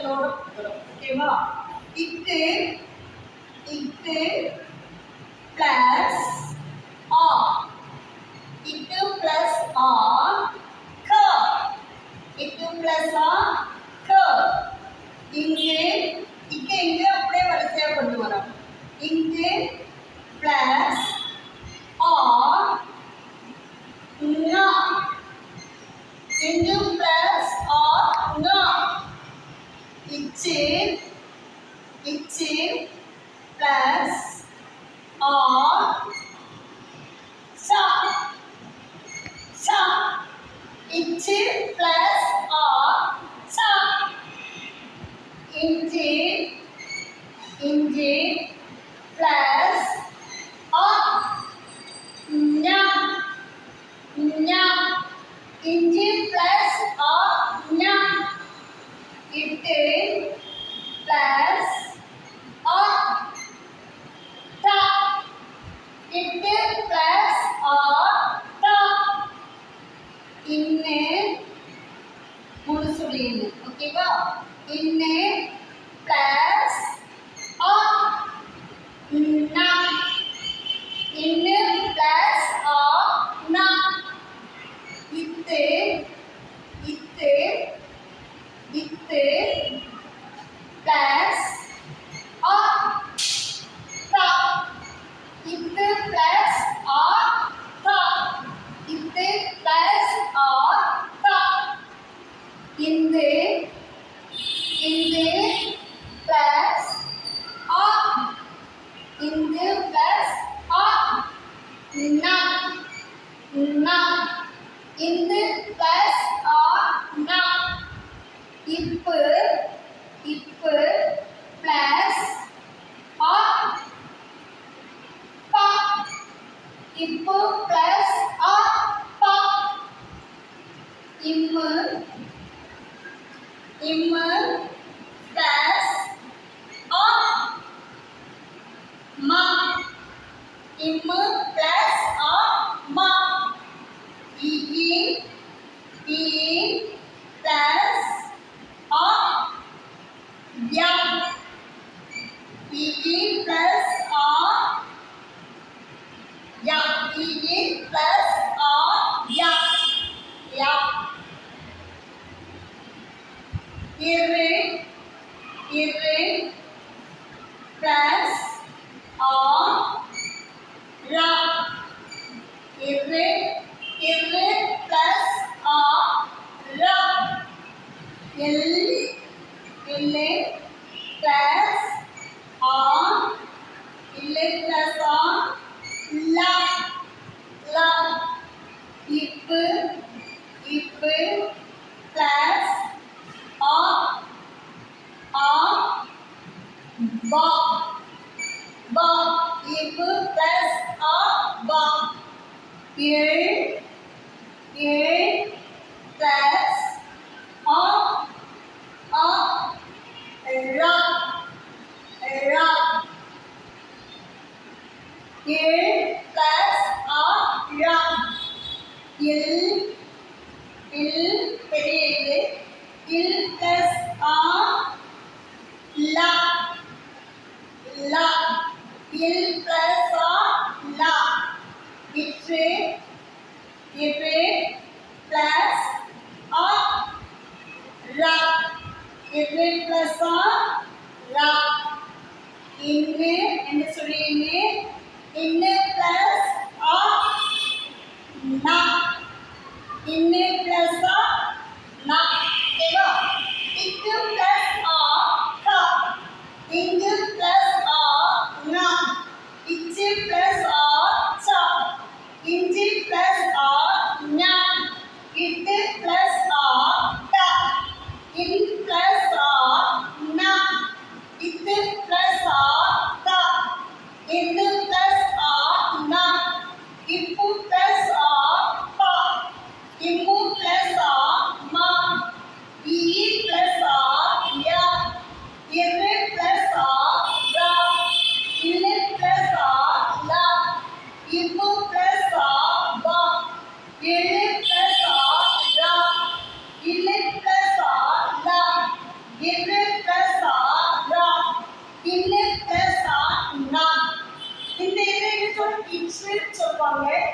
அச்சத்தோட கொடுக்குறோம். ஓகேவா? இக்கு இக்கு பிளஸ் ஆ, இக்கு பிளஸ் ஆ க, இக்கு பிளஸ் ஆ க. இங்கு இக்கு இங்கு அப்படியே வரிசையா கொண்டு வரோம். இங்கு பிளஸ் ஆ ங, இங்கு பிளஸ் ஆ ங. இச்சு இச்சு பிளஸ் ஆ ச, ச. இச்சு பிளஸ் ஆ ச. இஞ்சு இஞ்சு பிளஸ் ஆ ஞ, ஞ. இஞ்சு பிளஸ் ஆ ஞ. இட்டு பிளஸ் ஆ ட, இட்டு பிளஸ் ஆ ட. இன்னு மூணு சொல்லி இன்னு. ஓகேவா? இன்னு பிளஸ் ஆ ண, இன்னு பிளஸ் ஆ ண. இத்து இத்து இத்து பிளஸ் ஆ த, இத்து பிளஸ் ஆ த, இத்து பிளஸ் ஆ த. இந்து இந்து பிளஸ் ஆ, இந்து பிளஸ் ஆ ந, ந. இந்து பிளஸ் ஆ ந. இப்பு இப்பு பிளஸ் ஆ ப, இப்பு பிளஸ் ஆ ப. இம்மு இம்மு பிளஸ் ஆ ம, இம்மு பிளஸ் ஆ ம. இ பிளஸ் ஆ ய, இ பிளஸ் ஆ ய, இ பிளஸ் ஆ ய, ய. இரு இரு பிளஸ் ஆ ர, இரு இரு பிளஸ் ஆ ர. எல் இல்லு பிளஸ் ஆ, இல்லு பிளஸ் ஆ ல, ல. இப்பு இப்பு பிளஸ் ஆ ஆ ப, ப. இப்பு பிளஸ் ஆ ப. ஏழு ஏழு பிளஸ் ஆ ஆ ர, ர. ஏழு பிளஸ் ஆ ர. இல் இல் பெரிய இல், இல் பிளஸ் ஆ ல, ல. இல் பிளஸ் ஆ ல. இற்று இற்று பிளஸ் ஆ ர, இற்று பிளஸ் ஆ ர. இன்னு என்று சொல்லி இன்னு, இன்னு பிளஸ் ஆ ந, இன்னு பிளஸ் ஆ ந. ஓகேவா? இக்கு பிளஸ் ஆ க, இங்கு பிளஸ் ஆ ங. இச்சு பிளஸ் ஆ ச, இஞ்சு பிளஸ் ஆ ஞ. இட்டு பிளஸ் ஆ ட, இன் பிளஸ் ஆ ந. இத்து பிளஸ் ஆ த, இந்து பிளஸ் ஆ ந. இப்பு பிளஸ் ஆ ப, இம்மு பிளஸ் ஆ ம. போட்டுக்கோங்க